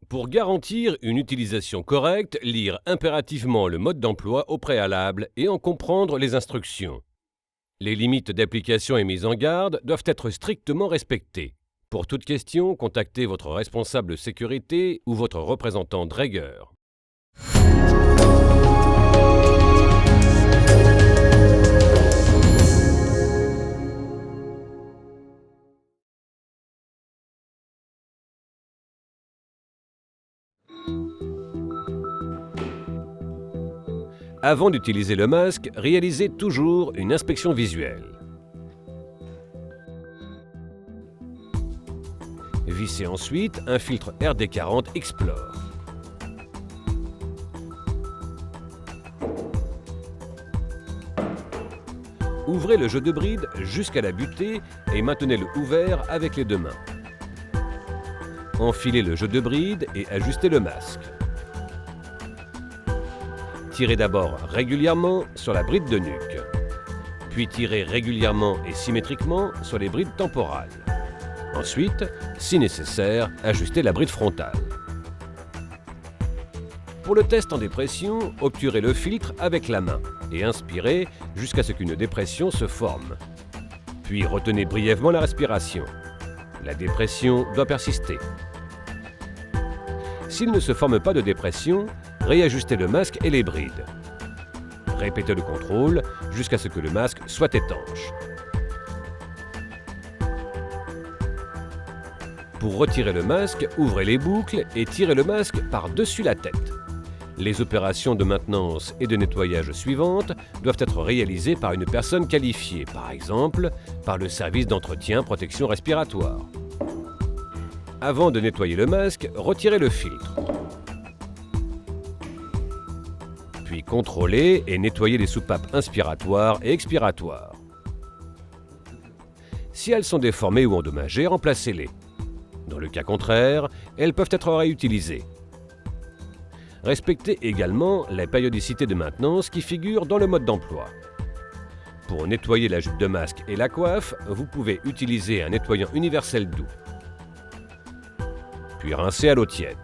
Pour garantir une utilisation correcte, lire impérativement le mode d'emploi au préalable et en comprendre les instructions. Les limites d'application et mises en garde doivent être strictement respectées. Pour toute question, contactez votre responsable sécurité ou votre représentant Draeger. Avant d'utiliser le masque, réalisez toujours une inspection visuelle. Vissez ensuite un filtre RD40 Explore. Ouvrez le jeu de bride jusqu'à la butée et maintenez-le ouvert avec les deux mains. Enfilez le jeu de bride et ajustez le masque. Tirez d'abord régulièrement sur la bride de nuque, puis tirez régulièrement et symétriquement sur les brides temporales. Ensuite, si nécessaire, ajustez la bride frontale. Pour le test en dépression, obturez le filtre avec la main et inspirez jusqu'à ce qu'une dépression se forme. Puis retenez brièvement la respiration. La dépression doit persister. S'il ne se forme pas de dépression, réajustez le masque et les brides. Répétez le contrôle jusqu'à ce que le masque soit étanche. Pour retirer le masque, ouvrez les boucles et tirez le masque par-dessus la tête. Les opérations de maintenance et de nettoyage suivantes doivent être réalisées par une personne qualifiée, par exemple par le service d'entretien protection respiratoire. Avant de nettoyer le masque, retirez le filtre. Puis contrôlez et nettoyez les soupapes inspiratoires et expiratoires. Si elles sont déformées ou endommagées, remplacez-les. Dans le cas contraire, elles peuvent être réutilisées. Respectez également la périodicité de maintenance qui figure dans le mode d'emploi. Pour nettoyer la jupe de masque et la coiffe, vous pouvez utiliser un nettoyant universel doux. Puis rincer à l'eau tiède.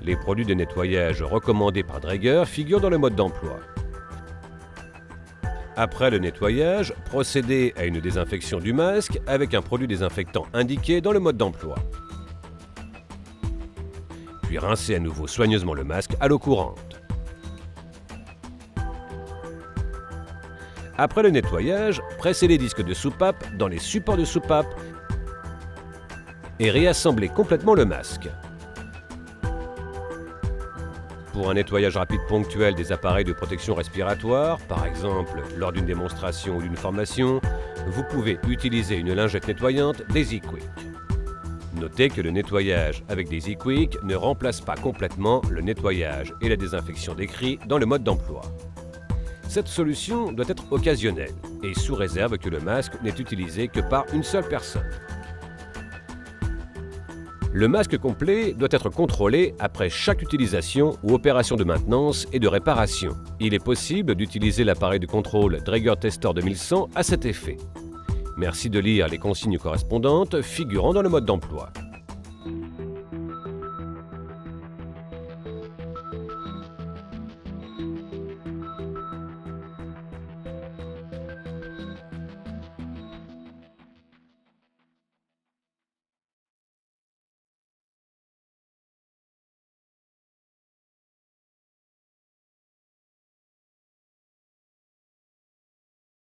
Les produits de nettoyage recommandés par Draeger figurent dans le mode d'emploi. Après le nettoyage, procédez à une désinfection du masque avec un produit désinfectant indiqué dans le mode d'emploi. Puis rincez à nouveau soigneusement le masque à l'eau courante. Après le nettoyage, pressez les disques de soupape dans les supports de soupape et réassemblez complètement le masque. Pour un nettoyage rapide ponctuel des appareils de protection respiratoire, par exemple lors d'une démonstration ou d'une formation, vous pouvez utiliser une lingette nettoyante Daisy Quick. Notez que le nettoyage avec Daisy Quick ne remplace pas complètement le nettoyage et la désinfection décrits dans le mode d'emploi. Cette solution doit être occasionnelle et sous réserve que le masque n'est utilisé que par une seule personne. Le masque complet doit être contrôlé après chaque utilisation ou opération de maintenance et de réparation. Il est possible d'utiliser l'appareil de contrôle Draeger Tester 2100 à cet effet. Merci de lire les consignes correspondantes figurant dans le mode d'emploi.